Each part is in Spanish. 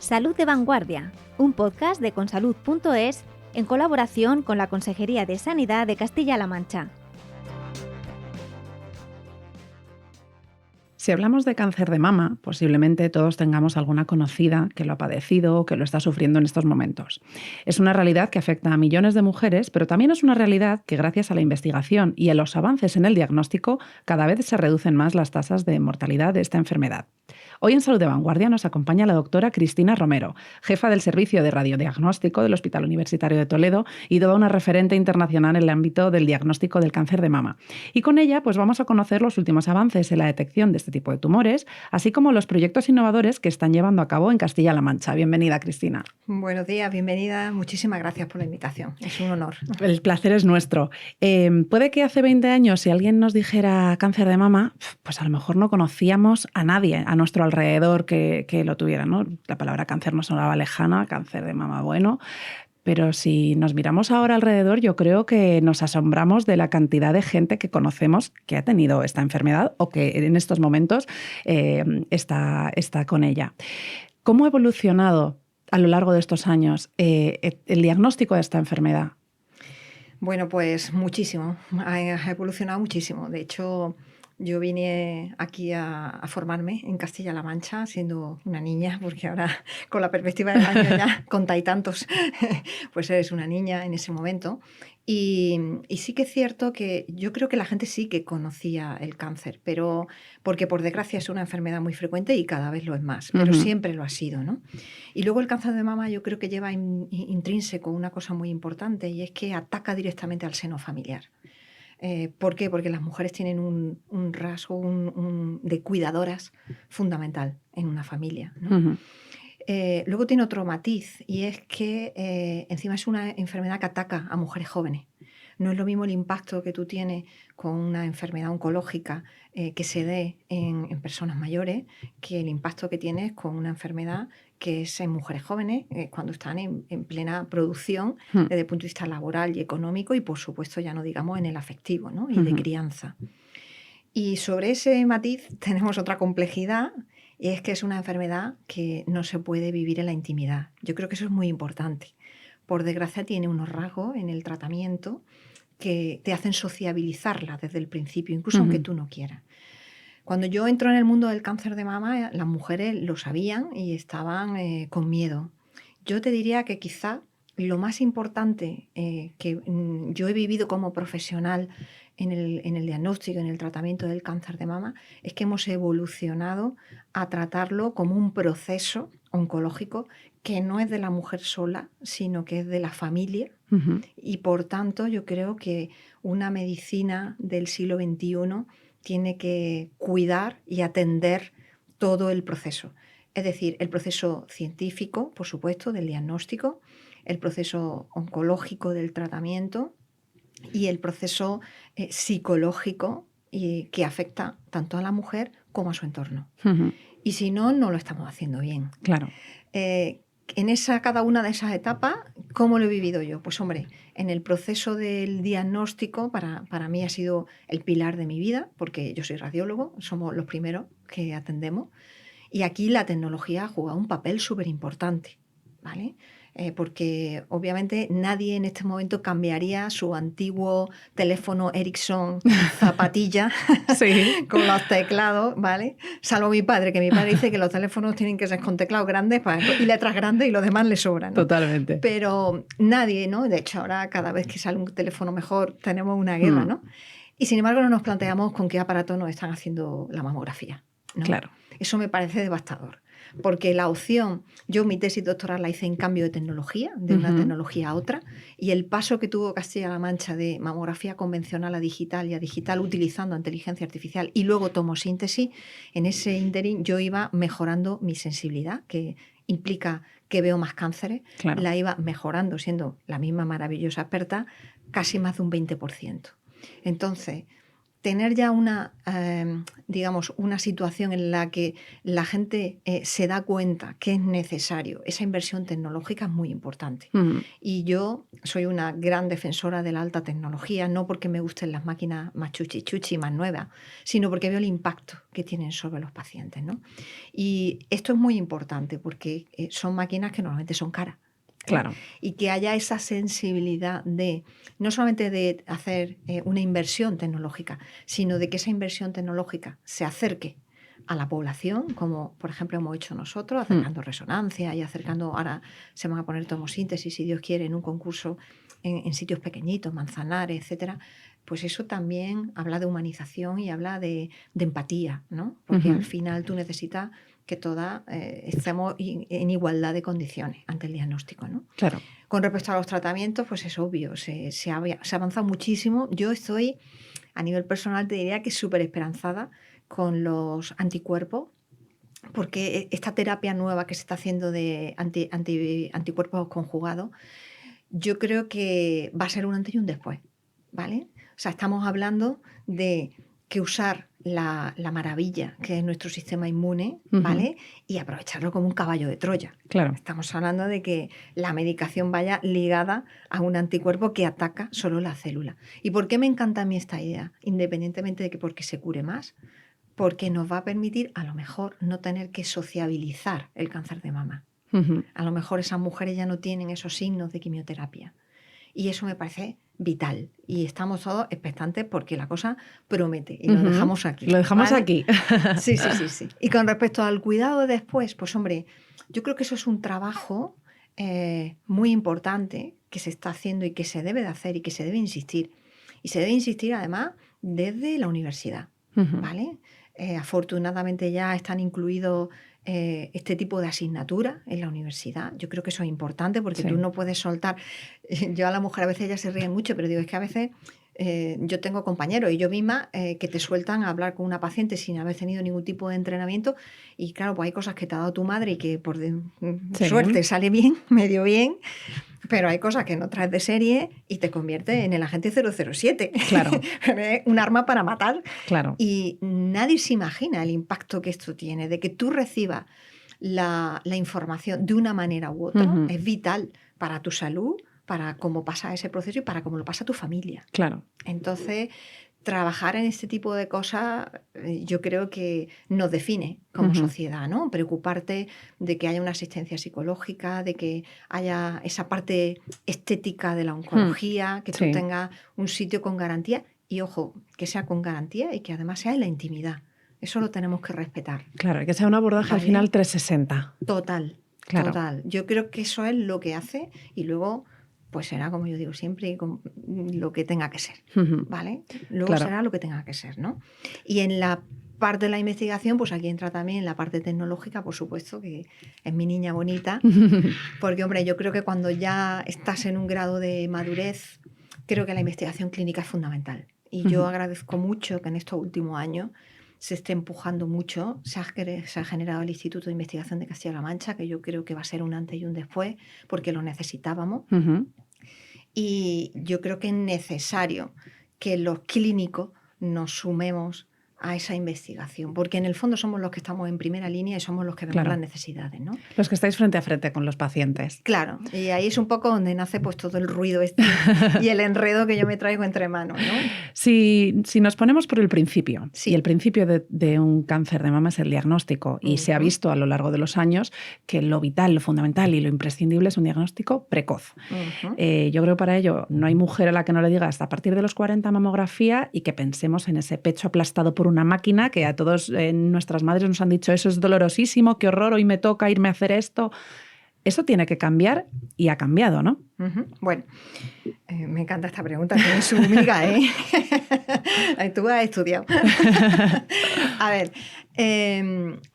Salud de Vanguardia, un podcast de consalud.es en colaboración con la Consejería de Sanidad de Castilla-La Mancha. Si hablamos de cáncer de mama, posiblemente todos tengamos alguna conocida que lo ha padecido o que lo está sufriendo en estos momentos. Es una realidad que afecta a millones de mujeres, pero también es una realidad que gracias a la investigación y a los avances en el diagnóstico, cada vez se reducen más las tasas de mortalidad de esta enfermedad. Hoy en Salud de Vanguardia nos acompaña la doctora Cristina Romero, jefa del Servicio de Radiodiagnóstico del Hospital Universitario de Toledo y toda una referente internacional en el ámbito del diagnóstico del cáncer de mama. Y con ella pues vamos a conocer los últimos avances en la detección de este tipo de tumores, así como los proyectos innovadores que están llevando a cabo en Castilla-La Mancha. Bienvenida, Cristina. Buenos días, bienvenida. Muchísimas gracias por la invitación. Es un honor. El placer es nuestro. Puede que hace 20 años, si alguien nos dijera cáncer de mama, pues a lo mejor no conocíamos a nadie a nuestro alrededor que lo tuviera, ¿no? La palabra cáncer nos sonaba lejana, cáncer de mama, bueno. Pero si nos miramos ahora alrededor, yo creo que nos asombramos de la cantidad de gente que conocemos que ha tenido esta enfermedad o que en estos momentos está con ella. ¿Cómo ha evolucionado a lo largo de estos años el diagnóstico de esta enfermedad? Bueno, pues muchísimo. Ha evolucionado muchísimo. De hecho, yo vine aquí a formarme en Castilla-La Mancha siendo una niña, porque ahora con la perspectiva del año ya conta y tantos, pues eres una niña en ese momento. Y sí que es cierto que yo creo que la gente sí que conocía el cáncer, pero porque por desgracia es una enfermedad muy frecuente y cada vez lo es más, pero siempre lo ha sido, ¿no? Y luego el cáncer de mama yo creo que lleva intrínseco una cosa muy importante y es que ataca directamente al seno familiar. ¿Por qué? Porque las mujeres tienen un rasgo de cuidadoras fundamental en una familia, ¿no? Luego tiene otro matiz y es que encima es una enfermedad que ataca a mujeres jóvenes. No es lo mismo el impacto que tú tienes con una enfermedad oncológica que se dé en personas mayores que el impacto que tienes con una enfermedad que es en mujeres jóvenes cuando están en plena producción desde el punto de vista laboral y económico y por supuesto ya no digamos en el afectivo, ¿no? Y de crianza. Y sobre ese matiz tenemos otra complejidad y es que es una enfermedad que no se puede vivir en la intimidad. Yo creo que eso es muy importante. Por desgracia tiene unos rasgos en el tratamiento que te hacen sociabilizarla desde el principio, incluso aunque tú no quieras. Cuando yo entro en el mundo del cáncer de mama, las mujeres lo sabían y estaban con miedo. Yo te diría que quizá lo más importante que yo he vivido como profesional en el diagnóstico, en el tratamiento del cáncer de mama, es que hemos evolucionado a tratarlo como un proceso oncológico que no es de la mujer sola, sino que es de la familia. Y por tanto yo creo que una medicina del siglo XXI tiene que cuidar y atender todo el proceso. Es decir, el proceso científico, por supuesto, del diagnóstico, el proceso oncológico del tratamiento y el proceso psicológico que afecta tanto a la mujer como a su entorno. Y si no, no lo estamos haciendo bien. Claro. En cada una de esas etapas, ¿cómo lo he vivido yo? Pues hombre, en el proceso del diagnóstico para mí ha sido el pilar de mi vida, porque yo soy radiólogo, somos los primeros que atendemos, y aquí la tecnología ha jugado un papel súper importante, ¿vale? Porque obviamente nadie en este momento cambiaría su antiguo teléfono Ericsson zapatilla sí. con los teclados, ¿vale? Salvo mi padre, que mi padre dice que los teléfonos tienen que ser con teclados grandes y letras grandes y lo demás le sobra, ¿no? Totalmente. Pero nadie, ¿no? De hecho, ahora cada vez que sale un teléfono mejor tenemos una guerra, ¿no? Y sin embargo no nos planteamos con qué aparato nos están haciendo la mamografía, ¿no? Claro. Eso me parece devastador. Porque la opción, yo mi tesis doctoral la hice en cambio de tecnología, de una tecnología a otra, y el paso que tuvo Castilla-La Mancha de mamografía convencional a digital y a digital utilizando inteligencia artificial y luego tomosíntesis, en ese ínterin yo iba mejorando mi sensibilidad, que implica que veo más cánceres, claro. La iba mejorando, siendo la misma maravillosa experta, casi más de un 20%. Entonces, tener ya digamos, una situación en la que la gente se da cuenta que es necesario, esa inversión tecnológica es muy importante. Y yo soy una gran defensora de la alta tecnología, no porque me gusten las máquinas más chuchi, más nuevas, sino porque veo el impacto que tienen sobre los pacientes, ¿no? Y esto es muy importante porque son máquinas que normalmente son caras. Claro. Y que haya esa sensibilidad de, no solamente de hacer una inversión tecnológica, sino de que esa inversión tecnológica se acerque a la población, como por ejemplo hemos hecho nosotros, acercando resonancia y acercando, ahora se van a poner tomosíntesis, si Dios quiere, en un concurso en sitios pequeñitos, Manzanares, etcétera. Pues eso también habla de humanización y habla de empatía, ¿no? Porque al final tú necesitas que todas estemos en igualdad de condiciones ante el diagnóstico, ¿no? Claro. Con respecto a los tratamientos, pues es obvio, se avanza muchísimo. Yo estoy, a nivel personal, te diría que súper esperanzada con los anticuerpos, porque esta terapia nueva que se está haciendo de anticuerpos conjugados, yo creo que va a ser un antes y un después, ¿vale? O sea, estamos hablando de que usar la maravilla que es nuestro sistema inmune, ¿vale? Y aprovecharlo como un caballo de Troya. Claro. Estamos hablando de que la medicación vaya ligada a un anticuerpo que ataca solo la célula. ¿Y por qué me encanta a mí esta idea? Independientemente de que porque se cure más, porque nos va a permitir a lo mejor no tener que sociabilizar el cáncer de mama. A lo mejor esas mujeres ya no tienen esos signos de quimioterapia. Y eso me parece vital. Y estamos todos expectantes porque la cosa promete. Y lo dejamos aquí. Lo dejamos ¿vale? aquí. Sí. Y con respecto al cuidado después, pues hombre, yo creo que eso es un trabajo muy importante que se está haciendo y que se debe de hacer y que se debe insistir. Y se debe insistir además desde la universidad, ¿vale? Afortunadamente ya están incluidos este tipo de asignatura en la universidad. Yo creo que eso es importante porque tú no puedes soltar. Yo a la mujer a veces ella se ríe mucho, pero digo, es que a veces yo tengo compañeros y yo misma que te sueltan a hablar con una paciente sin haber tenido ningún tipo de entrenamiento y claro, pues hay cosas que te ha dado tu madre y que por suerte sale bien, medio bien, pero hay cosas que no traes de serie y te convierte en el agente 007. Claro. Un arma para matar. Claro. Y nadie se imagina el impacto que esto tiene, de que tú recibas la información de una manera u otra, es vital para tu salud, para cómo pasa ese proceso y para cómo lo pasa tu familia. Claro. Entonces, trabajar en este tipo de cosas yo creo que nos define como sociedad, ¿no? Preocuparte de que haya una asistencia psicológica, de que haya esa parte estética de la oncología, que tú tengas un sitio con garantía y, ojo, que sea con garantía y que además sea en la intimidad. Eso lo tenemos que respetar. Claro, que sea un abordaje al final 360. Total, claro. Total. Yo creo que eso es lo que hace y luego pues será, como yo digo siempre, lo que tenga que ser, ¿vale? Luego será lo que tenga que ser, ¿no? Y en la parte de la investigación, pues aquí entra también la parte tecnológica, por supuesto, que es mi niña bonita, porque, hombre, yo creo que cuando ya estás en un grado de madurez, creo que la investigación clínica es fundamental. Y yo agradezco mucho que en estos últimos años se esté empujando mucho. Se ha generado el Instituto de Investigación de Castilla-La Mancha, que yo creo que va a ser un antes y un después, porque lo necesitábamos. Y yo creo que es necesario que los clínicos nos sumemos a esa investigación, porque en el fondo somos los que estamos en primera línea y somos los que vemos las necesidades, ¿no? Los que estáis frente a frente con los pacientes. Claro, y ahí es un poco donde nace pues todo el ruido este y el enredo que yo me traigo entre manos, ¿no? Si nos ponemos por el principio, y el principio de un cáncer de mama es el diagnóstico, y se ha visto a lo largo de los años que lo vital, lo fundamental y lo imprescindible es un diagnóstico precoz. Yo creo que para ello no hay mujer a la que no le diga hasta a partir de los 40 mamografía y que pensemos en ese pecho aplastado por una máquina, que a todos nuestras madres nos han dicho eso es dolorosísimo, qué horror, hoy me toca irme a hacer esto. Eso tiene que cambiar y ha cambiado, ¿no? Bueno, me encanta esta pregunta, que es su amiga, ¿eh? Tú has estudiado. A ver,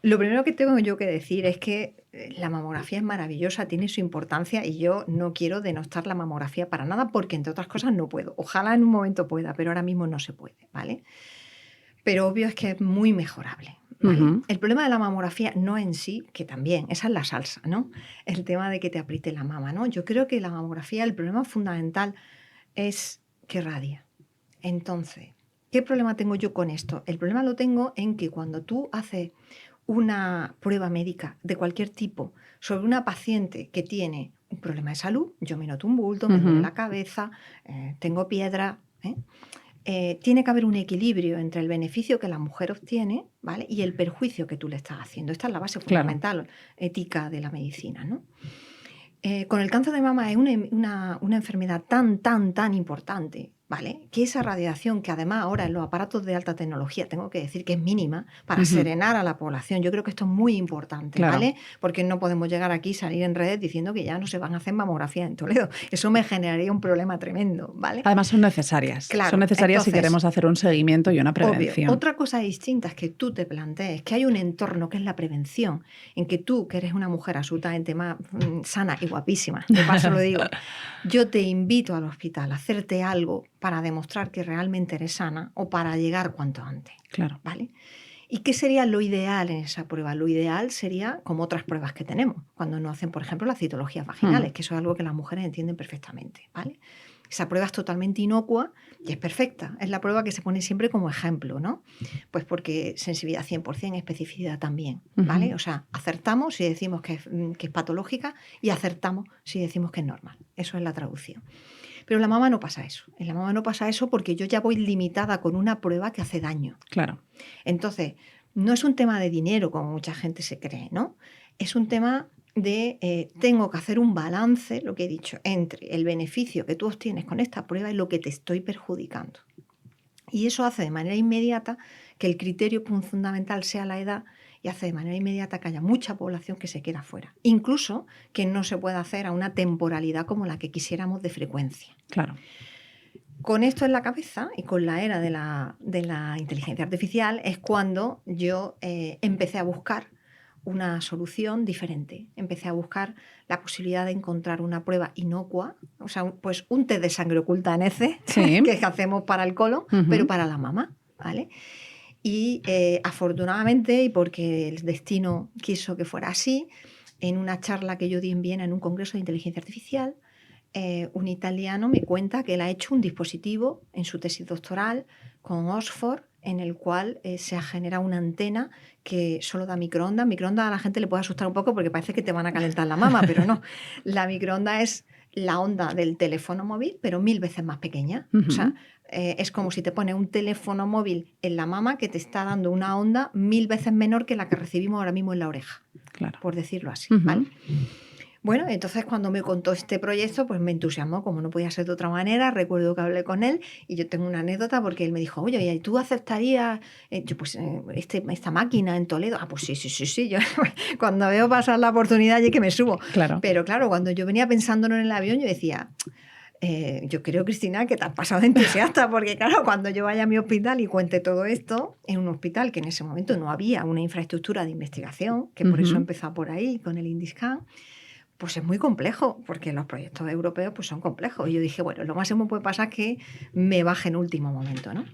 lo primero que tengo yo que decir es que la mamografía es maravillosa, tiene su importancia y yo no quiero denostar la mamografía para nada porque, entre otras cosas, no puedo. Ojalá en un momento pueda, pero ahora mismo no se puede, ¿vale? Pero obvio es que es muy mejorable. ¿Vale? El problema de la mamografía no en sí, que también, esa es la salsa, ¿no? El tema de que te apriete la mama, ¿no? Yo creo que la mamografía, el problema fundamental es que radia. Entonces, ¿Qué problema tengo yo con esto? El problema lo tengo en que cuando tú haces una prueba médica de cualquier tipo sobre una paciente que tiene un problema de salud, yo me noto un bulto, me duele la cabeza, tengo piedra, tiene que haber un equilibrio entre el beneficio que la mujer obtiene, ¿vale? Y el perjuicio que tú le estás haciendo. Esta es la base fundamental, ética de la medicina, ¿no? Con el cáncer de mama es una enfermedad tan importante, ¿vale? Que esa radiación, que además ahora en los aparatos de alta tecnología tengo que decir que es mínima para serenar a la población. Yo creo que esto es muy importante, ¿vale? Porque no podemos llegar aquí y salir en redes diciendo que ya no se van a hacer mamografías en Toledo. Eso me generaría un problema tremendo, ¿vale? Además son necesarias. Claro, son necesarias entonces, si queremos hacer un seguimiento y una prevención. Obvio. Otra cosa distinta es que tú te plantees que hay un entorno que es la prevención, en que tú, que eres una mujer absolutamente más sana y guapísima, de paso lo digo, yo te invito al hospital a hacerte algo para demostrar que realmente eres sana o para llegar cuanto antes. Claro. ¿Vale? ¿Y qué sería lo ideal en esa prueba? Lo ideal sería como otras pruebas que tenemos, cuando nos hacen, por ejemplo, las citologías vaginales, que eso es algo que las mujeres entienden perfectamente, ¿vale? Esa prueba es totalmente inocua y es perfecta. Es la prueba que se pone siempre como ejemplo, ¿no? Pues porque sensibilidad 100%, especificidad también, ¿vale? O sea, acertamos si decimos que es patológica y acertamos si decimos que es normal. Eso es la traducción. Pero en la mama no pasa eso. En la mama no pasa eso porque yo ya voy limitada con una prueba que hace daño. Claro. Entonces, no es un tema de dinero, como mucha gente se cree, ¿no? Es un tema de tengo que hacer un balance, lo que he dicho, entre el beneficio que tú obtienes con esta prueba y lo que te estoy perjudicando. Y eso hace de manera inmediata que el criterio fundamental sea la edad y hace de manera inmediata que haya mucha población que se queda fuera. Incluso que no se pueda hacer a una temporalidad como la que quisiéramos de frecuencia. Claro. Con esto en la cabeza y con la era de la inteligencia artificial es cuando yo empecé a buscar una solución diferente. Empecé a buscar la posibilidad de encontrar una prueba inocua, o sea, pues un test de sangre oculta en heces, que hacemos para el colon, pero para la mama, ¿vale? Y afortunadamente, y porque el destino quiso que fuera así, en una charla que yo di en Viena en un congreso de inteligencia artificial, un italiano me cuenta que él ha hecho un dispositivo en su tesis doctoral con Oxford, en el cual se ha generado una antena que solo da microondas. Microondas a la gente le puede asustar un poco porque parece que te van a calentar la mama, pero no. La microonda es la onda del teléfono móvil, pero 1000 veces más pequeña. O sea, es como si te pones un teléfono móvil en la mama que te está dando una onda 1000 veces menor que la que recibimos ahora mismo en la oreja, claro, por decirlo así, ¿vale? Bueno, entonces cuando me contó este proyecto, pues me entusiasmó, como no podía ser de otra manera. Recuerdo que hablé con él y yo tengo una anécdota porque él me dijo, oye, ¿y tú aceptarías esta máquina en Toledo? Ah, pues sí. Yo cuando veo pasar la oportunidad allí que me subo. Claro. Pero claro, cuando yo venía pensándolo en el avión, yo decía, yo creo, Cristina, que te has pasado de entusiasta, porque claro, cuando yo vaya a mi hospital y cuente todo esto, en un hospital que en ese momento no había una infraestructura de investigación, que por eso empezó por ahí con el Indiscan, pues es muy complejo, porque los proyectos europeos pues son complejos. Y yo dije, bueno, lo máximo que puede pasar es que me baje en último momento, ¿no?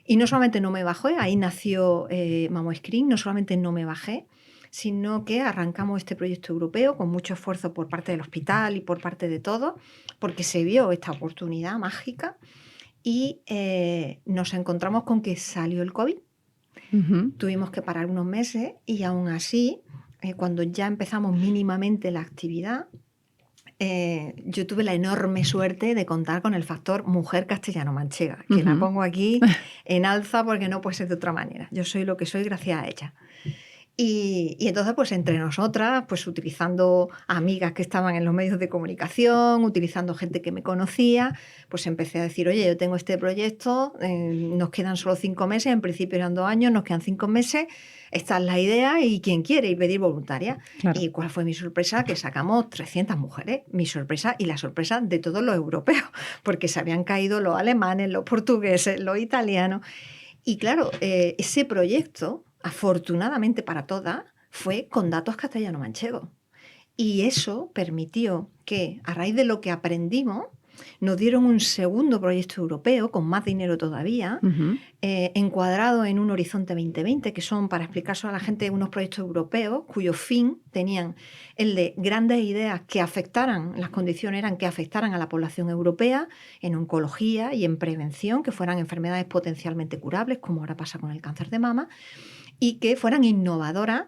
Y no solamente no me bajé, ahí nació MamoScreen, no solamente no me bajé, sino que arrancamos este proyecto europeo con mucho esfuerzo por parte del hospital y por parte de todos, porque se vio esta oportunidad mágica y nos encontramos con que salió el COVID. Tuvimos que parar unos meses y aún así, cuando ya empezamos mínimamente la actividad, yo tuve la enorme suerte de contar con el factor mujer castellano-manchega, que la pongo aquí en alza porque no puede ser de otra manera. Yo soy lo que soy gracias a ella. Y entonces, pues entre nosotras, pues utilizando amigas que estaban en los medios de comunicación, utilizando gente que me conocía, pues empecé a decir, oye, yo tengo este proyecto, nos quedan solo 5 meses, en principio eran 2 años, nos quedan 5 meses, esta es la idea y quien quiere y pedir voluntaria. Claro. ¿Y cuál fue mi sorpresa? Que sacamos 300 mujeres. Mi sorpresa y la sorpresa de todos los europeos, porque se habían caído los alemanes, los portugueses, los italianos. Y claro, ese proyecto, afortunadamente para todas, fue con datos castellano-manchegos. Y eso permitió que, a raíz de lo que aprendimos, nos dieron un segundo proyecto europeo con más dinero todavía, encuadrado en un Horizonte 2020, que son, para explicárselo a la gente, unos proyectos europeos cuyo fin tenían el de grandes ideas que afectaran, las condiciones eran que afectaran a la población europea en oncología y en prevención, que fueran enfermedades potencialmente curables, como ahora pasa con el cáncer de mama, y que fueran innovadoras,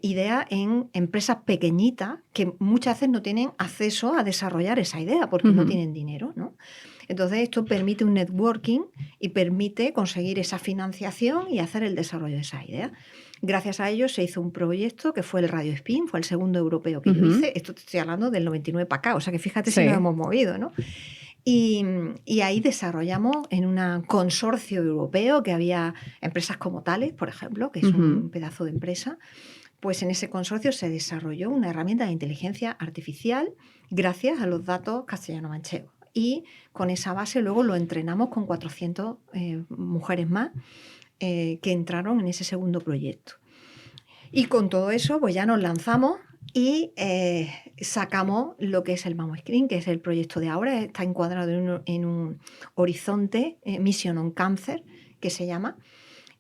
ideas en empresas pequeñitas que muchas veces no tienen acceso a desarrollar esa idea porque no tienen dinero, ¿no? Entonces esto permite un networking y permite conseguir esa financiación y hacer el desarrollo de esa idea. Gracias a ello se hizo un proyecto que fue el RadioSpin, fue el segundo europeo que yo hice. Esto te estoy hablando del 99 para acá, o sea que fíjate si nos hemos movido, ¿no? Y ahí desarrollamos en un consorcio europeo que había empresas como Thales, por ejemplo, que es un pedazo de empresa. Pues en ese consorcio se desarrolló una herramienta de inteligencia artificial gracias a los datos castellano-manchegos. Y con esa base luego lo entrenamos con 400 mujeres más que entraron en ese segundo proyecto. Y con todo eso pues ya nos lanzamos y sacamos lo que es el MammoScreen, que es el proyecto de ahora. Está encuadrado en un horizonte, Mission on Cancer, que se llama,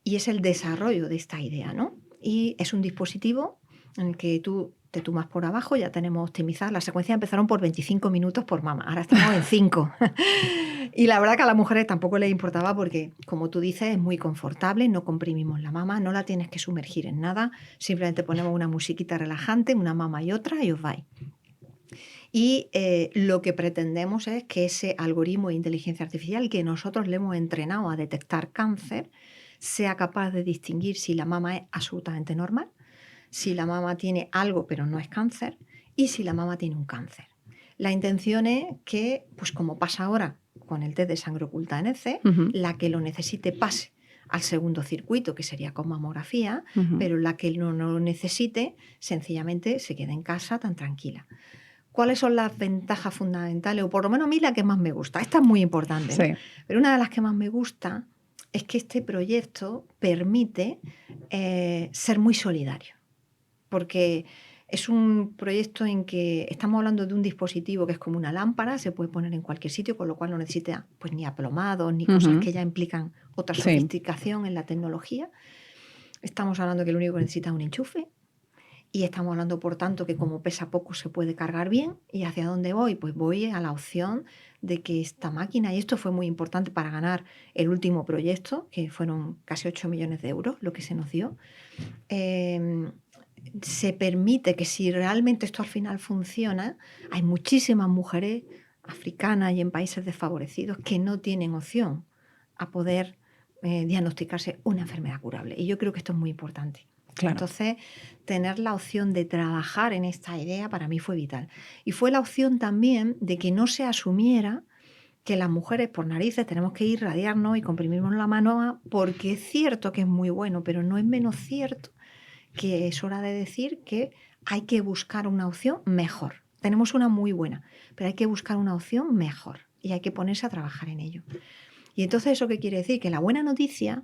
y es el desarrollo de esta idea, ¿no? Y es un dispositivo en el que tú te tumbas por abajo, ya tenemos optimizadas. Las secuencias empezaron por 25 minutos por mama, ahora estamos en 5. Y la verdad que a las mujeres tampoco les importaba porque, como tú dices, es muy confortable, no comprimimos la mama, no la tienes que sumergir en nada, simplemente ponemos una musiquita relajante, una mama y otra y os vais. Y lo que pretendemos es que ese algoritmo de inteligencia artificial que nosotros le hemos entrenado a detectar cáncer sea capaz de distinguir si la mama es absolutamente normal, si la mama tiene algo pero no es cáncer y si la mama tiene un cáncer. La intención es que, pues como pasa ahora con el test de sangre oculta en heces, la que lo necesite pase al segundo circuito, que sería con mamografía, pero la que no lo necesite sencillamente se quede en casa tan tranquila. ¿Cuáles son las ventajas fundamentales? O por lo menos a mí la que más me gusta. Esta es muy importante, ¿no? Sí. Pero una de las que más me gusta es que este proyecto permite ser muy solidario, porque es un proyecto en que estamos hablando de un dispositivo que es como una lámpara, se puede poner en cualquier sitio, con lo cual no necesita pues, ni aplomados ni cosas que ya implican otra sofisticación en la tecnología. Estamos hablando que lo único que necesita es un enchufe y estamos hablando, por tanto, que como pesa poco se puede cargar bien. ¿Y hacia dónde voy? Pues voy a la opción de que esta máquina, y esto fue muy importante para ganar el último proyecto, que fueron casi 8 millones de euros lo que se nos dio, se permite que si realmente esto al final funciona, hay muchísimas mujeres africanas y en países desfavorecidos que no tienen opción a poder diagnosticarse una enfermedad curable. Y yo creo que esto es muy importante. Claro. Entonces, tener la opción de trabajar en esta idea para mí fue vital. Y fue la opción también de que no se asumiera que las mujeres por narices tenemos que irradiarnos y comprimirnos la mano, porque es cierto que es muy bueno, pero no es menos cierto que es hora de decir que hay que buscar una opción mejor. Tenemos una muy buena, pero hay que buscar una opción mejor y hay que ponerse a trabajar en ello. Y entonces, ¿eso qué quiere decir? Que la buena noticia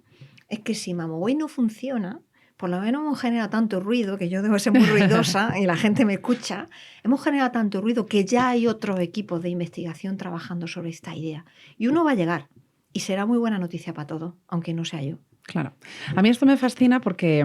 es que si MammoWave no funciona, por lo menos hemos generado tanto ruido, que yo debo ser muy ruidosa y la gente me escucha, hemos generado tanto ruido que ya hay otros equipos de investigación trabajando sobre esta idea. Y uno va a llegar y será muy buena noticia para todos, aunque no sea yo. Claro. A mí esto me fascina porque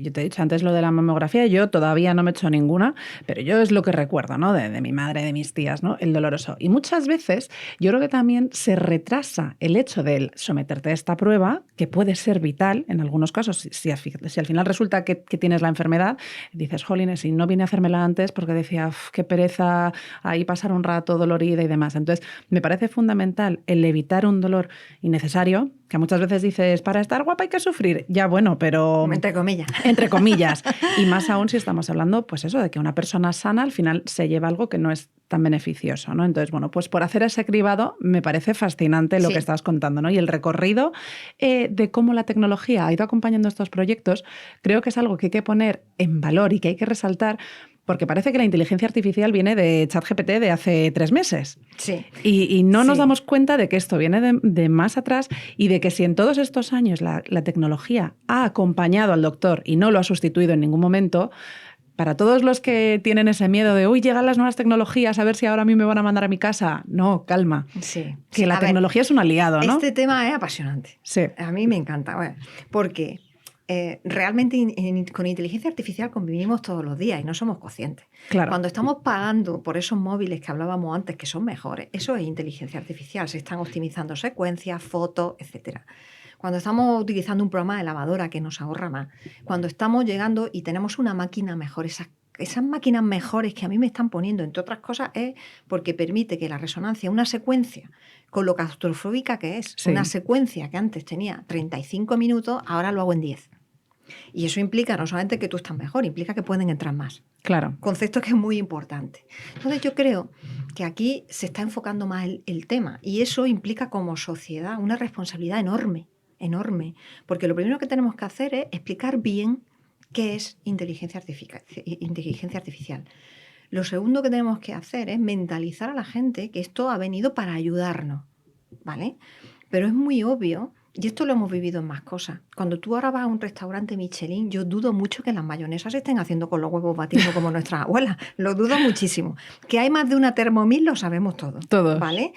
yo te he dicho antes lo de la mamografía, yo todavía no me he hecho ninguna, pero yo es lo que recuerdo, ¿no? De mi madre, de mis tías, ¿no? El doloroso. Y muchas veces yo creo que también se retrasa el hecho de someterte a esta prueba, que puede ser vital en algunos casos. Si al final resulta que tienes la enfermedad, dices, jolines, si no vine a hacérmela antes porque decía, qué pereza, ahí pasar un rato dolorida y demás. Entonces, me parece fundamental el evitar un dolor innecesario, que muchas veces dices, para estar guapa hay que sufrir. Ya, bueno, pero... Entre comillas. Entre comillas. Y más aún si estamos hablando, pues eso, de que una persona sana al final se lleva algo que no es tan beneficioso, ¿no? Entonces, bueno, pues por hacer ese cribado me parece fascinante lo que estás contando, ¿no? Y el recorrido de cómo la tecnología ha ido acompañando estos proyectos, creo que es algo que hay que poner en valor y que hay que resaltar, porque parece que la inteligencia artificial viene de ChatGPT de hace 3 meses. Sí. Y no nos damos cuenta de que esto viene de más atrás y de que si en todos estos años la tecnología ha acompañado al doctor y no lo ha sustituido en ningún momento, para todos los que tienen ese miedo de, uy, llegan las nuevas tecnologías, a ver si ahora a mí me van a mandar a mi casa. No, calma. Sí. Que la tecnología es un aliado, ¿no? Este tema es apasionante. Sí. A mí me encanta. Bueno, porque realmente con inteligencia artificial convivimos todos los días y no somos conscientes. Claro. Cuando estamos pagando por esos móviles que hablábamos antes, que son mejores, eso es inteligencia artificial. Se están optimizando secuencias, fotos, etcétera. Cuando estamos utilizando un programa de lavadora que nos ahorra más, cuando estamos llegando y tenemos una máquina mejor, esas máquinas mejores que a mí me están poniendo, entre otras cosas, es porque permite que la resonancia, una secuencia, con lo claustrofóbica que es, Sí. una secuencia que antes tenía 35 minutos, ahora lo hago en 10. Y eso implica no solamente que tú estás mejor, implica que pueden entrar más. Claro. Concepto que es muy importante. Entonces yo creo que aquí se está enfocando más el tema y eso implica como sociedad una responsabilidad enorme, enorme. Porque lo primero que tenemos que hacer es explicar bien qué es inteligencia artificial. Lo segundo que tenemos que hacer es mentalizar a la gente que esto ha venido para ayudarnos, ¿vale? Pero es muy obvio, y esto lo hemos vivido en más cosas. Cuando tú ahora vas a un restaurante Michelin, yo dudo mucho que las mayonesas se estén haciendo con los huevos batidos como nuestras abuelas. Lo dudo muchísimo. Que hay más de una Thermomix lo sabemos todos. Todos. ¿Vale?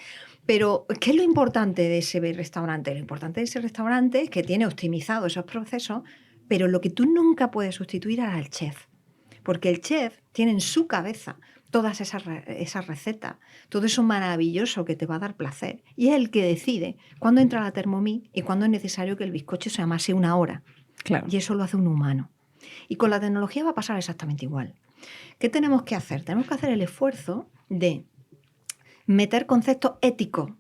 Pero, ¿qué es lo importante de ese restaurante? Lo importante de ese restaurante es que tiene optimizado esos procesos, pero lo que tú nunca puedes sustituir es al chef. Porque el chef tiene en su cabeza todas esas recetas, todo eso maravilloso que te va a dar placer. Y es el que decide cuándo entra la Thermomix y cuándo es necesario que el bizcocho se amase 1 hora. Claro. Y eso lo hace un humano. Y con la tecnología va a pasar exactamente igual. ¿Qué tenemos que hacer? Tenemos que hacer el esfuerzo de meter conceptos éticos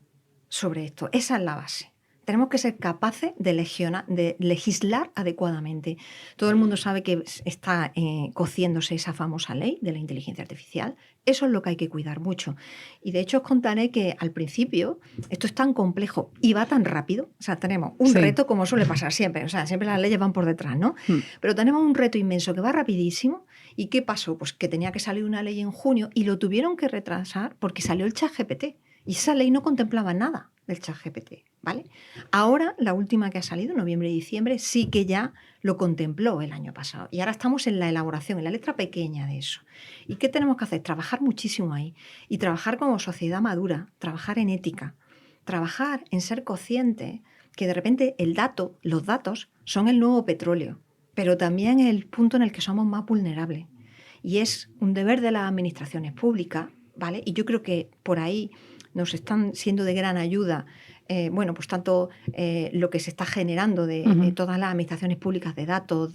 sobre esto. Esa es la base. Tenemos que ser capaces de legislar adecuadamente. Todo el mundo sabe que está cociéndose esa famosa ley de la inteligencia artificial. Eso es lo que hay que cuidar mucho. Y de hecho os contaré que al principio esto es tan complejo y va tan rápido. O sea, tenemos un reto como suele pasar siempre. O sea, siempre las leyes van por detrás, ¿no? Pero tenemos un reto inmenso que va rapidísimo. ¿Y qué pasó? Pues que tenía que salir una ley en junio y lo tuvieron que retrasar porque salió el ChatGPT. Y esa ley no contemplaba nada del ChatGPT, ¿vale? Ahora, la última que ha salido, noviembre y diciembre, sí que ya lo contempló el año pasado. Y ahora estamos en la elaboración, en la letra pequeña de eso. ¿Y qué tenemos que hacer? Trabajar muchísimo ahí. Y trabajar como sociedad madura, trabajar en ética, trabajar en ser consciente que de repente los datos son el nuevo petróleo, pero también es el punto en el que somos más vulnerables. Y es un deber de las administraciones públicas, ¿vale? Y yo creo que por ahí nos están siendo de gran ayuda, pues tanto lo que se está generando de todas las administraciones públicas de datos,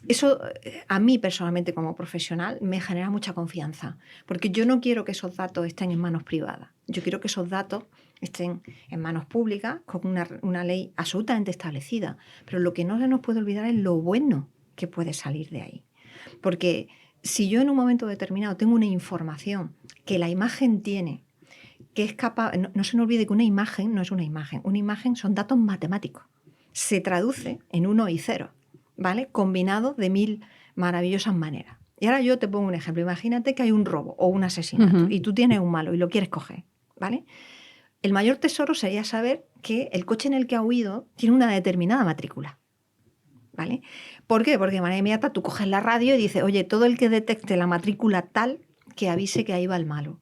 eso a mí personalmente como profesional me genera mucha confianza, porque yo no quiero que esos datos estén en manos privadas, yo quiero que esos datos estén en manos públicas con una ley absolutamente establecida, pero lo que no se nos puede olvidar es lo bueno que puede salir de ahí, porque si yo en un momento determinado tengo una información que la imagen tiene, que es capaz, no se nos olvide que una imagen no es una imagen son datos matemáticos, se traduce en 1 y 0, ¿vale? Combinados de 1000 maravillosas maneras. Y ahora yo te pongo un ejemplo, imagínate que hay un robo o un asesinato y tú tienes un malo y lo quieres coger, ¿vale? El mayor tesoro sería saber que el coche en el que ha huido tiene una determinada matrícula, ¿vale? ¿Por qué? Porque de manera inmediata tú coges la radio y dices, oye, todo el que detecte la matrícula tal, que avise que ahí va el malo.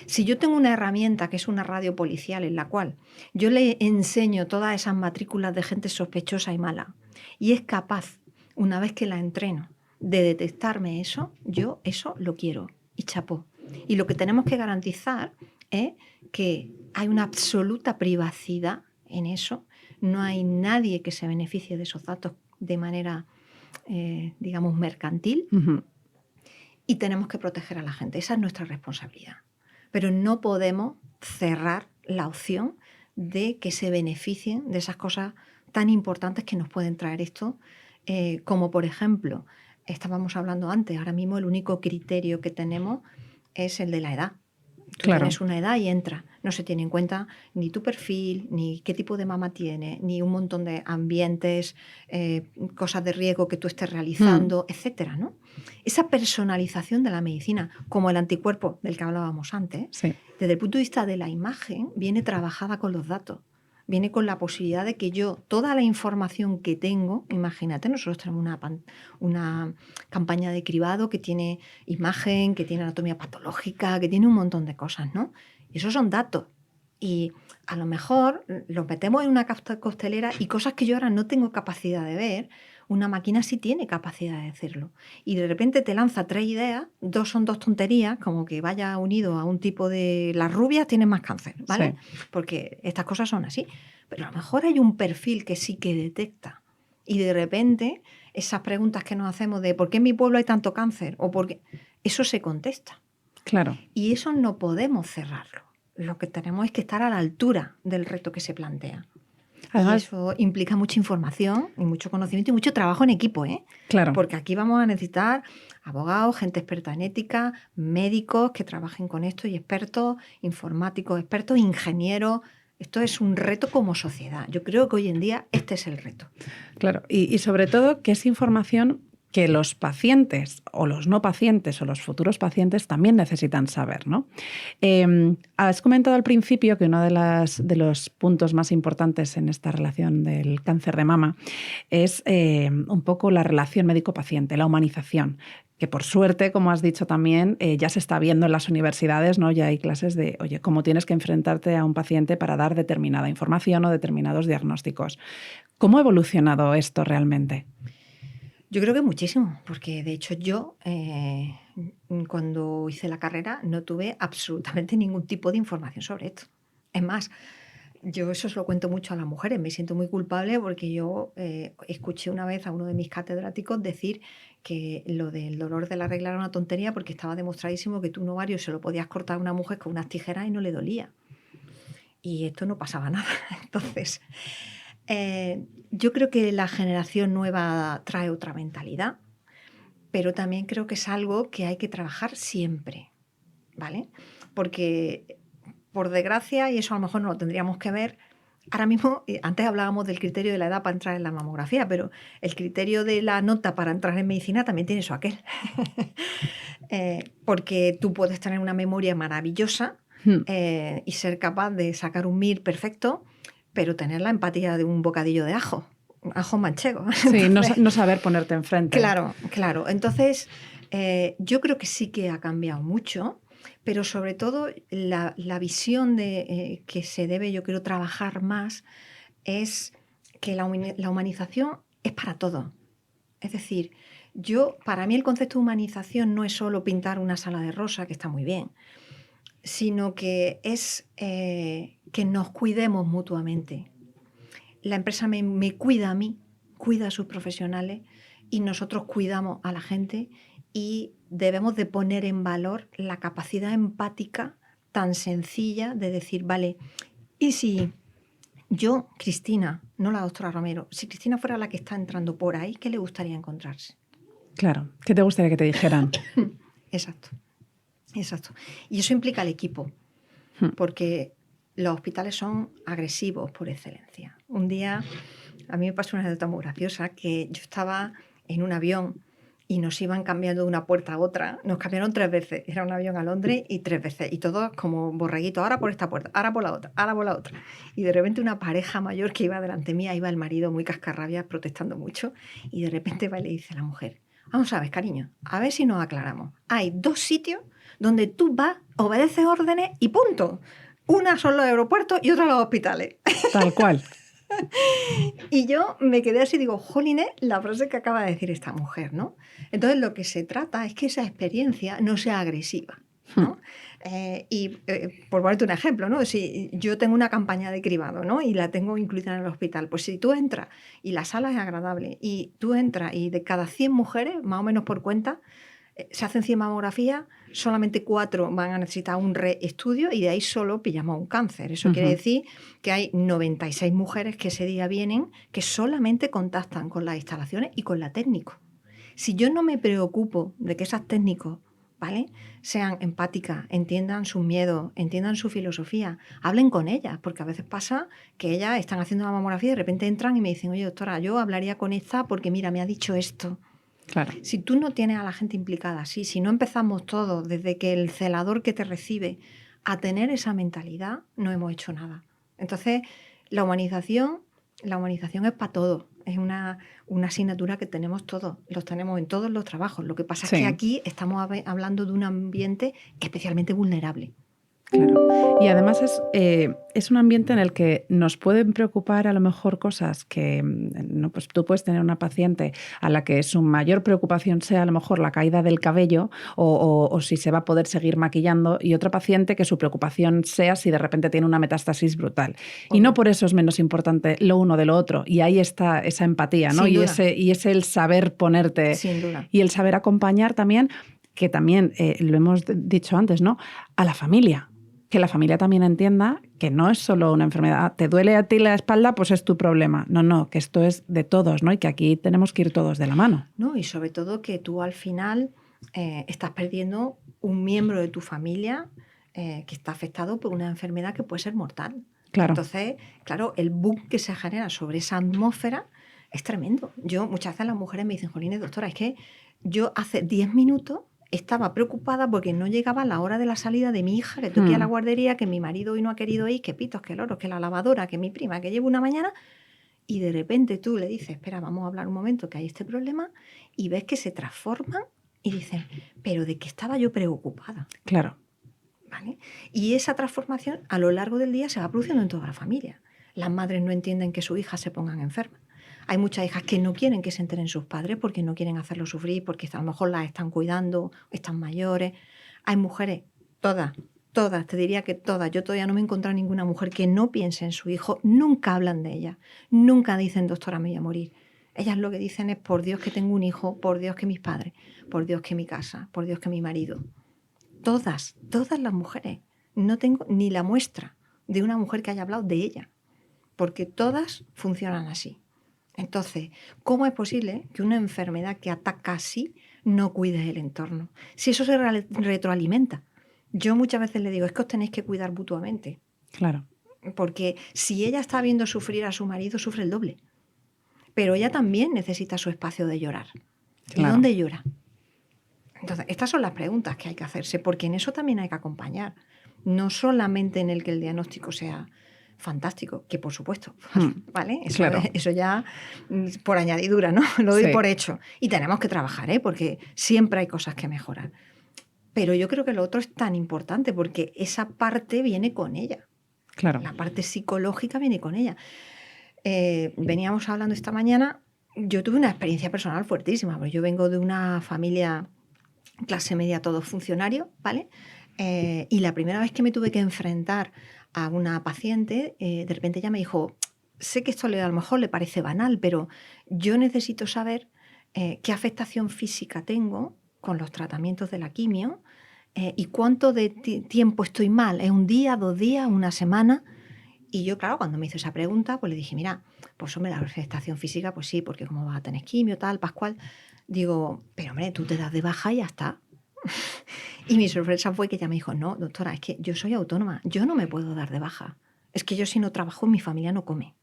Si yo tengo una herramienta que es una radio policial en la cual yo le enseño todas esas matrículas de gente sospechosa y mala y es capaz, una vez que la entreno, de detectarme eso, yo eso lo quiero y chapó. Y lo que tenemos que garantizar es que hay una absoluta privacidad en eso, no hay nadie que se beneficie de esos datos de manera, digamos, mercantil. Y tenemos que proteger a la gente. Esa es nuestra responsabilidad. Pero no podemos cerrar la opción de que se beneficien de esas cosas tan importantes que nos pueden traer esto, como por ejemplo, estábamos hablando antes, ahora mismo el único criterio que tenemos es el de la edad. Tú tienes una edad y entras. No se tiene en cuenta ni tu perfil, ni qué tipo de mama tienes, ni un montón de ambientes, cosas de riesgo que tú estés realizando, etcétera, ¿no? Esa personalización de la medicina, como el anticuerpo del que hablábamos antes, desde el punto de vista de la imagen, viene trabajada con los datos. viene con la posibilidad de que yo, toda la información que tengo, imagínate, nosotros tenemos una campaña de cribado que tiene imagen, que tiene anatomía patológica, que tiene un montón de cosas, ¿no? Y esos son datos. Y a lo mejor los metemos en una costelera y cosas que yo ahora no tengo capacidad de ver, una máquina sí tiene capacidad de hacerlo. Y de repente te lanza 3 ideas, 2 son 2 tonterías, como que vaya unido a un tipo de... Las rubias tienen más cáncer, ¿vale? Sí. Porque estas cosas son así. Pero a lo mejor hay un perfil que sí que detecta. Y de repente esas preguntas que nos hacemos de ¿por qué en mi pueblo hay tanto cáncer? O por qué... Eso se contesta. Claro. Y eso no podemos cerrarlo. Lo que tenemos es que estar a la altura del reto que se plantea. Además, y eso implica mucha información y mucho conocimiento y mucho trabajo en equipo, ¿eh? Claro. Porque aquí vamos a necesitar abogados, gente experta en ética, médicos que trabajen con esto y expertos, informáticos, expertos, ingenieros. Esto es un reto como sociedad. Yo creo que hoy en día este es el reto. Claro, y sobre todo que es información que los pacientes o los no pacientes o los futuros pacientes también necesitan saber, ¿no? Has comentado al principio que uno de los puntos más importantes en esta relación del cáncer de mama es un poco la relación médico-paciente, la humanización, que por suerte, como has dicho también, ya se está viendo en las universidades, ¿no? Ya hay clases de, oye, cómo tienes que enfrentarte a un paciente para dar determinada información o determinados diagnósticos. ¿Cómo ha evolucionado esto realmente? Yo creo que muchísimo, porque de hecho yo cuando hice la carrera no tuve absolutamente ningún tipo de información sobre esto. Es más, yo eso se lo cuento mucho a las mujeres, me siento muy culpable porque yo escuché una vez a uno de mis catedráticos decir que lo del dolor de la regla era una tontería porque estaba demostradísimo que tú un ovario se lo podías cortar a una mujer con unas tijeras y no le dolía. Y esto no pasaba nada. Entonces... yo creo que la generación nueva trae otra mentalidad, pero también creo que es algo que hay que trabajar siempre, ¿vale? Porque, por desgracia, y eso a lo mejor no lo tendríamos que ver, ahora mismo, antes hablábamos del criterio de la edad para entrar en la mamografía, pero el criterio de la nota para entrar en medicina también tiene eso aquel. Porque tú puedes tener una memoria maravillosa y ser capaz de sacar un MIR perfecto, pero tener la empatía de un bocadillo de ajo manchego. Sí, entonces, no saber ponerte enfrente. Claro, claro. Entonces, yo creo que sí que ha cambiado mucho, pero sobre todo la visión de que se debe, yo creo, trabajar más es que la humanización es para todo. Es decir, para mí el concepto de humanización no es solo pintar una sala de rosa, que está muy bien, sino que es que nos cuidemos mutuamente. La empresa me cuida a mí, cuida a sus profesionales y nosotros cuidamos a la gente y debemos de poner en valor la capacidad empática tan sencilla de decir, vale, ¿y si yo, Cristina, no la doctora Romero, si Cristina fuera la que está entrando por ahí, qué le gustaría encontrarse? Claro, ¿qué te gustaría que te dijeran? Exacto. Exacto. Y eso implica al equipo, porque los hospitales son agresivos por excelencia. Un día, a mí me pasó una anécdota muy graciosa, que yo estaba en un avión y nos iban cambiando de una puerta a otra. Nos cambiaron 3 veces. Era un avión a Londres y 3 veces. Y todos como borreguitos, ahora por esta puerta, ahora por la otra, ahora por la otra. Y de repente una pareja mayor que iba delante mía, iba el marido muy cascarrabias, protestando mucho, y de repente va y le dice a la mujer, vamos a ver, cariño, a ver si nos aclaramos. Hay 2 sitios donde tú vas, obedeces órdenes y punto. Una son los aeropuertos y otra los hospitales. Tal cual. Y yo me quedé así y digo, jolines, la frase que acaba de decir esta mujer, ¿no? Entonces lo que se trata es que esa experiencia no sea agresiva, ¿no? Por ponerte un ejemplo, ¿no? Si yo tengo una campaña de cribado, ¿no? Y la tengo incluida en el hospital, pues si tú entras y la sala es agradable y tú entras y de cada 100 mujeres, más o menos por cuenta, se hacen 100 mamografías, solamente 4 van a necesitar un reestudio y de ahí solo pillamos un cáncer. Eso quiere decir que hay 96 mujeres que ese día vienen que solamente contactan con las instalaciones y con la técnico. Si yo no me preocupo de que esas técnicos, ¿vale?, sean empáticas, entiendan sus miedos, entiendan su filosofía, hablen con ellas, porque a veces pasa que ellas están haciendo la mamografía y de repente entran y me dicen, oye, doctora, yo hablaría con esta porque mira, me ha dicho esto. Claro. Si tú no tienes a la gente implicada así, si no empezamos todos desde que el celador que te recibe a tener esa mentalidad, no hemos hecho nada. Entonces, La humanización es para todos. Es una asignatura que tenemos todos. Los tenemos en todos los trabajos. Lo que pasa es que aquí estamos hablando de un ambiente especialmente vulnerable. Claro. Y además es un ambiente en el que nos pueden preocupar a lo mejor cosas que no, pues tú puedes tener una paciente a la que su mayor preocupación sea a lo mejor la caída del cabello o si se va a poder seguir maquillando, y otra paciente que su preocupación sea si de repente tiene una metástasis brutal. Y no por eso es menos importante lo uno de lo otro. Y ahí está esa empatía, ¿no? Y es el saber ponerte. Sin duda. Y el saber acompañar también, que también lo hemos dicho antes, ¿no? A la familia. Que la familia también entienda que no es solo una enfermedad. ¿Te duele a ti la espalda? Pues es tu problema. No, que esto es de todos, ¿no? Y que aquí tenemos que ir todos de la mano. No, y sobre todo que tú al final estás perdiendo un miembro de tu familia que está afectado por una enfermedad que puede ser mortal. Claro. Entonces, claro, el boom que se genera sobre esa atmósfera es tremendo. Muchas veces las mujeres me dicen, Jolines, doctora, es que yo hace 10 minutos estaba preocupada porque no llegaba la hora de la salida de mi hija, que tengo que ir a la guardería, que mi marido hoy no ha querido ir, que pitos, que loros, que la lavadora, que mi prima, que llevo una mañana, y de repente tú le dices, espera, vamos a hablar un momento, que hay este problema, y ves que se transforman y dicen, pero ¿de qué estaba yo preocupada? Claro. ¿Vale? Y esa transformación a lo largo del día se va produciendo en toda la familia. Las madres no entienden que sus hijas se pongan enfermas. Hay muchas hijas que no quieren que se enteren sus padres porque no quieren hacerlo sufrir, porque a lo mejor las están cuidando, están mayores. Hay mujeres, todas, te diría que todas. Yo todavía no me he encontrado ninguna mujer que no piense en su hijo, nunca hablan de ella, nunca dicen, doctora, me voy a morir. Ellas lo que dicen es, por Dios que tengo un hijo, por Dios que mis padres, por Dios que mi casa, por Dios que mi marido. Todas las mujeres. No tengo ni la muestra de una mujer que haya hablado de ella, porque todas funcionan así. Entonces, ¿cómo es posible que una enfermedad que ataca así no cuide el entorno? Si eso se retroalimenta. Yo muchas veces le digo, es que os tenéis que cuidar mutuamente. Claro. Porque si ella está viendo sufrir a su marido, sufre el doble. Pero ella también necesita su espacio de llorar. Claro. ¿Y dónde llora? Entonces, estas son las preguntas que hay que hacerse, porque en eso también hay que acompañar. No solamente en el que el diagnóstico sea fantástico, que por supuesto, ¿vale? Eso ya por añadidura, ¿no? Lo doy por hecho. Y tenemos que trabajar, porque siempre hay cosas que mejorar. Pero yo creo que lo otro es tan importante porque esa parte viene con ella. Claro. La parte psicológica viene con ella. Veníamos hablando esta mañana, yo tuve una experiencia personal fuertísima, porque yo vengo de una familia clase media, todos funcionarios, ¿vale? Y la primera vez que me tuve que enfrentar a una paciente, de repente ella me dijo, sé que esto a lo mejor le parece banal, pero yo necesito saber qué afectación física tengo con los tratamientos de la quimio y cuánto de tiempo estoy mal. ¿Es un día, 2 días, una semana? Y yo, claro, cuando me hizo esa pregunta, pues le dije, mira, pues hombre, la afectación física, pues sí, porque como vas a tener quimio, tal, Pascual. Digo, pero hombre, tú te das de baja y ya está. Y mi sorpresa fue que ella me dijo, no, doctora, es que yo soy autónoma, yo no me puedo dar de baja. Es que yo si no trabajo, mi familia no come.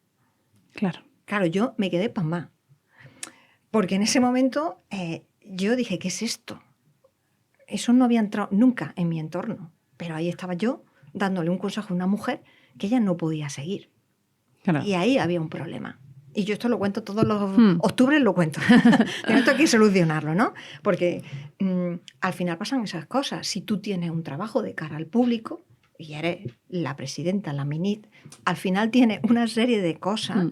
Claro. Claro, yo me quedé pasmada. Porque en ese momento yo dije, ¿qué es esto? Eso no había entrado nunca en mi entorno. Pero ahí estaba yo dándole un consejo a una mujer que ella no podía seguir. Claro. Y ahí había un problema. Y yo esto lo cuento todos los octubres, lo cuento. Pero esto hay que solucionarlo, ¿no? Porque al final pasan esas cosas. Si tú tienes un trabajo de cara al público y eres la presidenta, la ministra, al final tienes una serie de cosas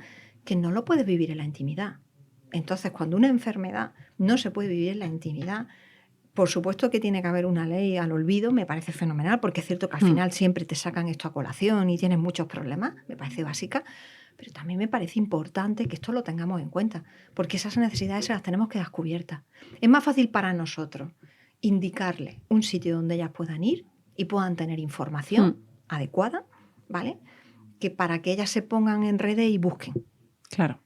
que no lo puedes vivir en la intimidad. Entonces, cuando una enfermedad no se puede vivir en la intimidad, por supuesto que tiene que haber una ley al olvido, me parece fenomenal, porque es cierto que al final siempre te sacan esto a colación y tienes muchos problemas, me parece básica, pero también me parece importante que esto lo tengamos en cuenta, porque esas necesidades se las tenemos que dar cubiertas. Es más fácil para nosotros indicarle un sitio donde ellas puedan ir y puedan tener información adecuada, ¿vale? Que para que ellas se pongan en redes y busquen. Claro.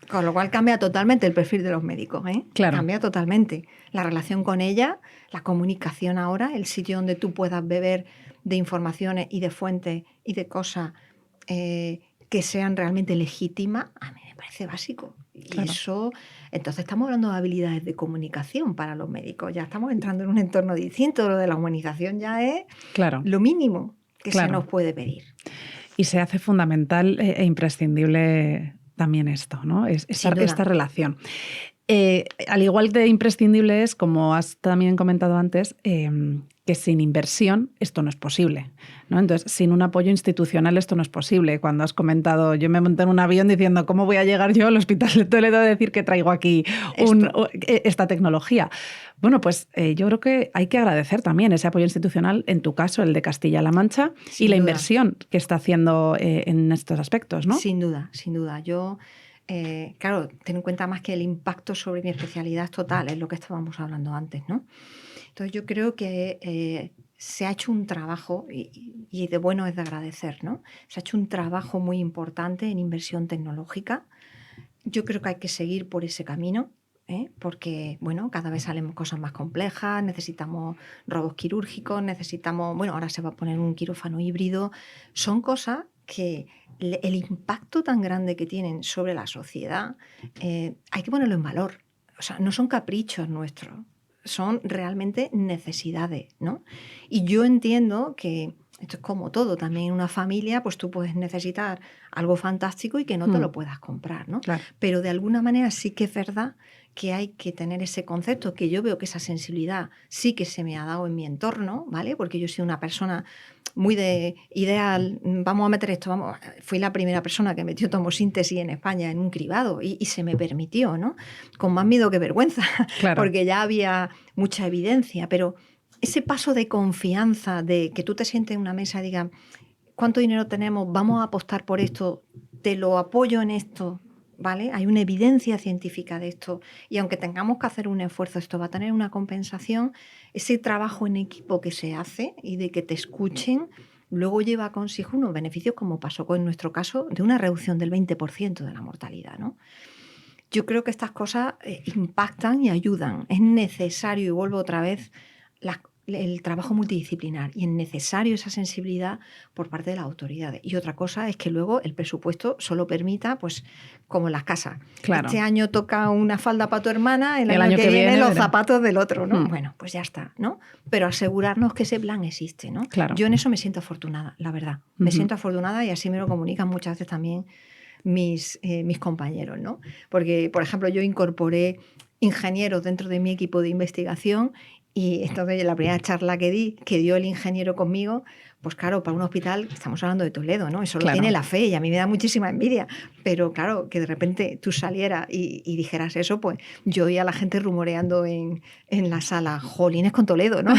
Con lo cual cambia totalmente el perfil de los médicos, ¿eh? Claro. Cambia totalmente. La relación con ella, la comunicación ahora, el sitio donde tú puedas beber de informaciones y de fuentes y de cosas que sean realmente legítimas, a mí me parece básico. Claro. Y eso, entonces estamos hablando de habilidades de comunicación para los médicos. Ya estamos entrando en un entorno distinto. Lo de la humanización ya es lo mínimo que se nos puede pedir. Y se hace fundamental e imprescindible también esto, ¿no? Esta relación. Al igual de imprescindible es, como has también comentado antes, que sin inversión esto no es posible, ¿no? Entonces, sin un apoyo institucional esto no es posible. Cuando has comentado, yo me monté en un avión diciendo, ¿cómo voy a llegar yo al Hospital de Toledo a decir que traigo aquí esta tecnología? Bueno, pues yo creo que hay que agradecer también ese apoyo institucional, en tu caso, el de Castilla-La Mancha, y la inversión que está haciendo en estos aspectos, ¿no? Sin duda, sin duda. Yo... claro, ten en cuenta más que el impacto sobre mi especialidad es total, es lo que estábamos hablando antes, ¿no? Entonces yo creo que se ha hecho un trabajo, y de bueno es de agradecer, ¿no? Se ha hecho un trabajo muy importante en inversión tecnológica. Yo creo que hay que seguir por ese camino, porque bueno, cada vez salen cosas más complejas, necesitamos robots quirúrgicos, bueno, ahora se va a poner un quirófano híbrido. Son cosas que el impacto tan grande que tienen sobre la sociedad hay que ponerlo en valor. O sea, no son caprichos nuestros, son realmente necesidades, ¿no? Y yo entiendo que esto es como todo, también en una familia pues tú puedes necesitar algo fantástico y que no te lo puedas comprar, ¿no? Claro. Pero de alguna manera sí que es verdad que hay que tener ese concepto, que yo veo que esa sensibilidad sí que se me ha dado en mi entorno, ¿vale? Porque yo soy una persona muy de ideal, vamos a meter esto, fui la primera persona que metió tomosíntesis en España en un cribado y se me permitió, ¿no? Con más miedo que vergüenza, Claro. porque ya había mucha evidencia, pero ese paso de confianza, de que tú te sientes en una mesa y digas, ¿cuánto dinero tenemos? Vamos a apostar por esto, te lo apoyo en esto, ¿vale? Hay una evidencia científica de esto y aunque tengamos que hacer un esfuerzo, esto va a tener una compensación. Ese trabajo en equipo que se hace y de que te escuchen, luego lleva consigo unos beneficios, como pasó en nuestro caso, de una reducción del 20% de la mortalidad, ¿no? Yo creo que estas cosas impactan y ayudan. Es necesario, y vuelvo otra vez, el trabajo multidisciplinar y es necesario esa sensibilidad por parte de las autoridades. Y otra cosa es que luego el presupuesto solo permita, pues como en las casas. Claro. Este año toca una falda para tu hermana, el año que viene los zapatos del otro, ¿no? Bueno, pues ya está, ¿no? Pero asegurarnos que ese plan existe, ¿no? Claro. Yo en eso me siento afortunada, la verdad. Me siento afortunada y así me lo comunican muchas veces también mis compañeros, ¿no? Porque, por ejemplo, yo incorporé ingenieros dentro de mi equipo de investigación y entonces la primera charla que dio el ingeniero conmigo, pues claro, para un hospital, estamos hablando de Toledo, ¿no? Eso lo tiene la fe y a mí me da muchísima envidia, pero claro, que de repente tú salieras y dijeras eso, pues yo oía a la gente rumoreando en la sala, jolines con Toledo, ¿no?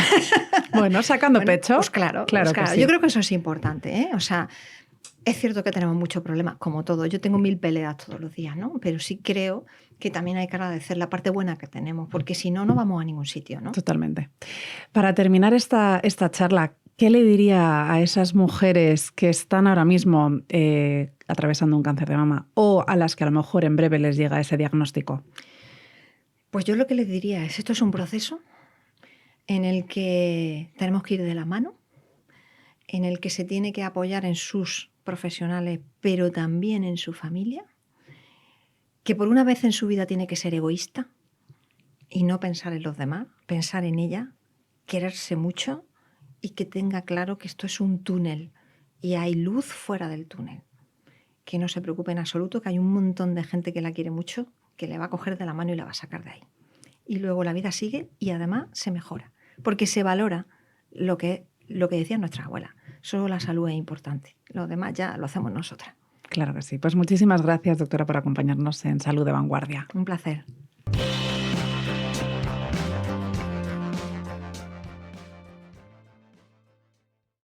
Bueno, sacando pecho. Pues claro. Que sí. Yo creo que eso es importante, ¿eh? O sea, es cierto que tenemos muchos problemas, como todo. Yo tengo 1000 peleas todos los días, ¿no? Pero sí creo que también hay que agradecer la parte buena que tenemos, porque si no, no vamos a ningún sitio, ¿no? Totalmente. Para terminar esta charla, ¿qué le diría a esas mujeres que están ahora mismo atravesando un cáncer de mama o a las que a lo mejor en breve les llega ese diagnóstico? Pues yo lo que les diría es, esto es un proceso en el que tenemos que ir de la mano, en el que se tiene que apoyar en sus profesionales, pero también en su familia, que por una vez en su vida tiene que ser egoísta y no pensar en los demás, pensar en ella, quererse mucho y que tenga claro que esto es un túnel y hay luz fuera del túnel. Que no se preocupe en absoluto, que hay un montón de gente que la quiere mucho, que le va a coger de la mano y la va a sacar de ahí. Y luego la vida sigue y además se mejora, porque se valora lo que decía nuestra abuela. Solo la salud es importante, lo demás ya lo hacemos nosotras. Claro que sí. Pues muchísimas gracias, doctora, por acompañarnos en Salud de Vanguardia. Un placer.